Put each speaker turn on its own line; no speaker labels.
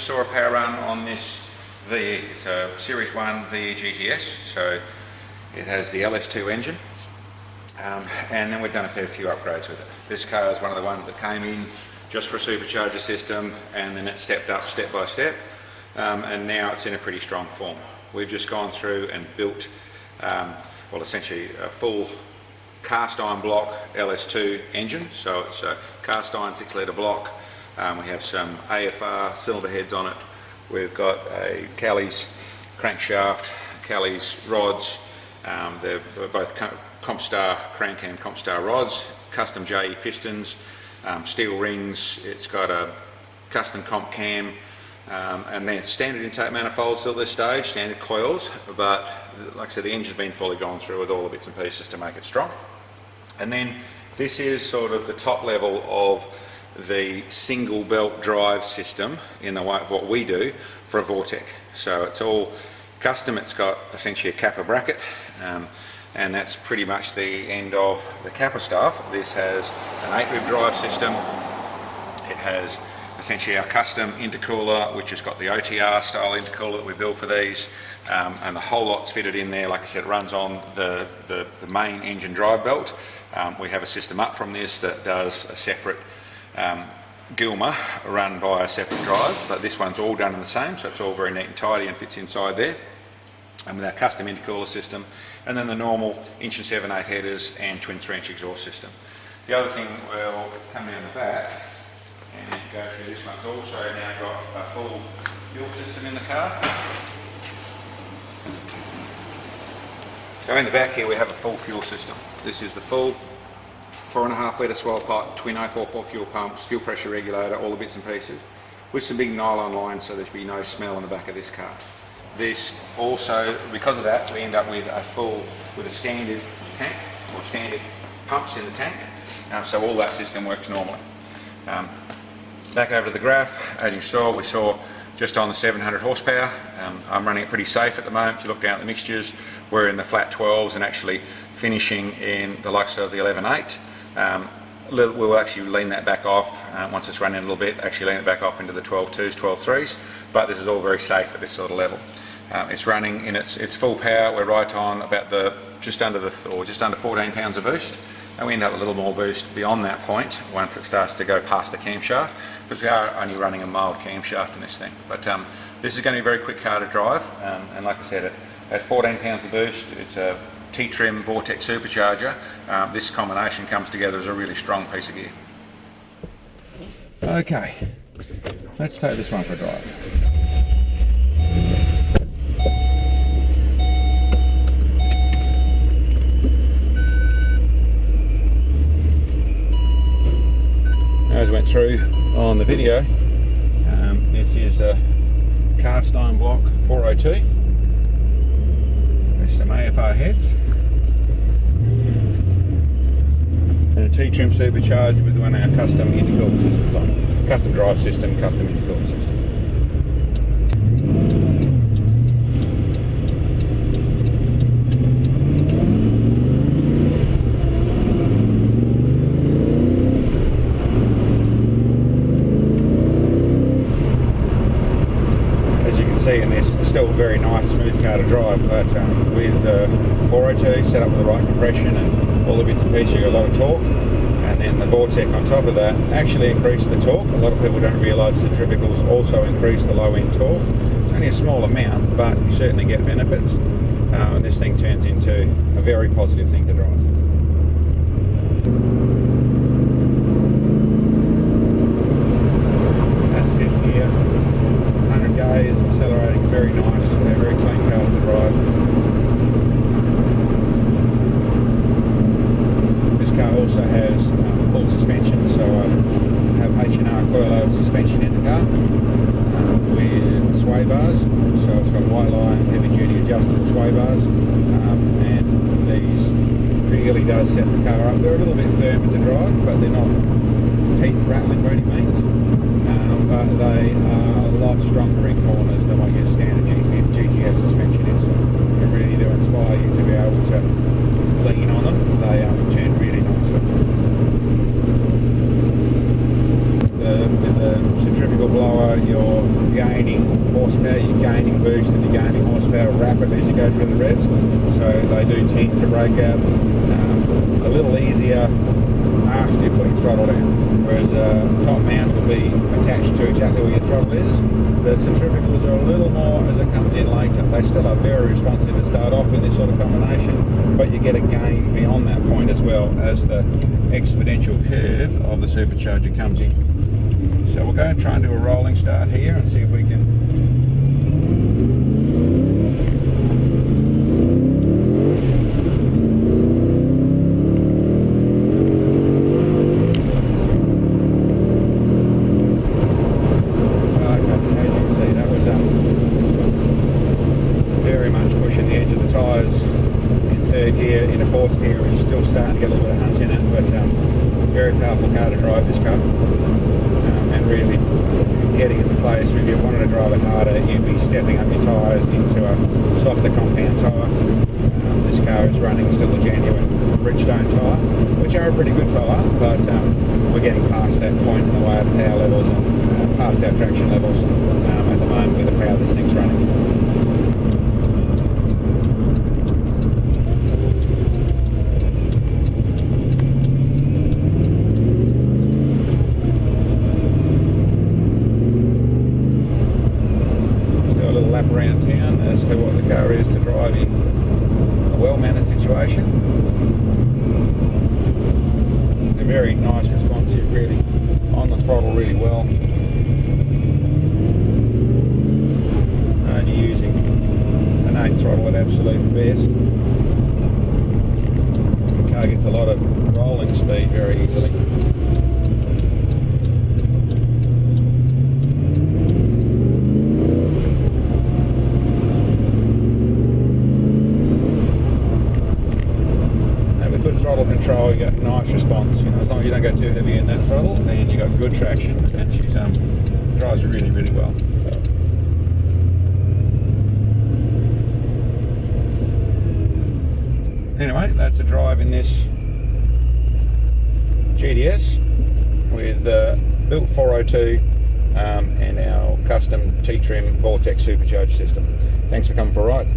just saw a power run on this VE. It's a Series 1 VE GTS, so it has the LS2 engine, and then we've done a fair few upgrades with it. This car is one of the ones that came in just for a supercharger system, and then it stepped up step by step, and now it's in a pretty strong form. We've just gone through and built, well, essentially a full cast iron block LS2 engine. So it's a cast iron 6 litre block. We have some AFR cylinder heads on it. We've got a Callie's crankshaft, Callie's rods. They're both Compstar crank and Compstar rods, custom JE pistons, steel rings. It's got a custom comp cam, and then standard intake manifolds at this stage, standard coils, but like I said, the engine's been fully gone through with all the bits and pieces to make it strong. And then this is sort of the top level of the single belt drive system in the way of what we do for a Vortech. So it's all custom. It's got essentially a kappa bracket, and that's pretty much the end of the kappa stuff. This has an 8-rib drive system. It has essentially our custom intercooler, which has got the OTR style intercooler that we build for these, and the whole lot's fitted in there. Like I said, it runs on the main engine drive belt. We have a system up from this that does a separate Gilmer run by a separate drive, but this one's all done in the same, so it's all very neat and tidy and fits inside there. And with our custom intercooler system, and then the normal 1 7/8" headers and twin 3-inch exhaust system. The other thing we'll come down the back and go through, this one's also now got a full fuel system in the car. So in the back here we have a full fuel system. This is the full 4.5 litre swell pipe, twin 044 fuel pumps, fuel pressure regulator, all the bits and pieces, with some big nylon lines so there should be no smell on the back of this car. This also, because of that, we end up with a standard tank, or standard pumps in the tank, so all that system works normally. Back over to the graph, as you saw, we saw just on the 700 horsepower. I'm running it pretty safe at the moment. If you look down at the mixtures, we're in the flat 12s and actually finishing in the likes of the 11.8. We'll actually lean that back off once it's running a little bit, actually lean it back off into the 12.2s, 12.3s, but this is all very safe at this sort of level. It's running in its full power. We're right on about just under 14 pounds of boost, and we end up a little more boost beyond that point once it starts to go past the camshaft, because we are only running a mild camshaft in this thing. But this is going to be a very quick car to drive, and like I said, at 14 pounds of boost, it's a T-trim Vortech supercharger. This combination comes together as a really strong piece of gear. Okay, let's take this one for a drive. As I went through on the video, this is a cast iron block 402. There's some AFR heads and a T-trim supercharged with one of our custom intercooler systems on, custom drive system, custom intercooler system. In this, still a very nice smooth car to drive, but with 402 set up with the right compression and all the bits and pieces, you get a lot of torque, and then the Vortech on top of that actually increase the torque. A lot of people don't realise the centrifugals also increase the low end torque. It's only a small amount, but you certainly get benefits, and this thing turns into a very positive thing to drive. That's 50 here. 100 k's, accelerating very nice, very clean car to drive. This car also has full suspension, so I have H&R coilover suspension in the car with sway bars, so it's got white line, heavy duty adjustable sway bars, and these really does set the car up. They're a little bit firmer to drive, but they're not teeth rattling by any means. But they are a lot stronger in corners than what your standard GTS suspension is. They really do inspire you to be able to lean on them. They turn really nicely. With the centrifugal blower, your gain they do tend to break out a little easier after you're putting throttle down, whereas top mount will be attached to exactly where your throttle is. The centrifugals are a little more as it comes in later. They still are very responsive to start off with this sort of combination, but you get a gain beyond that point as well as the exponential curve of the supercharger comes in. So we'll go and try and do a rolling start here and see if we can starting to get a little bit of hunch in it, but very powerful car to drive, this car, and really getting into place. If you wanted to drive it harder, you'd be stepping up your tyres into a softer compound tyre. This car is running still a genuine Bridgestone tyre, which are a pretty good tyre, but we're getting past that point in the way of power levels and past our traction levels at the moment with the power this thing's running. Around town as to what the car is to drive in a well-mannered situation. They're very nice, responsive, really on the throttle really well. And you're using an 8 throttle at absolute best. The car gets a lot of rolling speed very easily. Throttle control, you get nice response. You know, as long as you don't go too heavy in that throttle, then you got good traction, and she drives really, really well. Anyway, that's a drive in this GTS with built 402 and our custom T-trim Vortech supercharged system. Thanks for coming for a ride.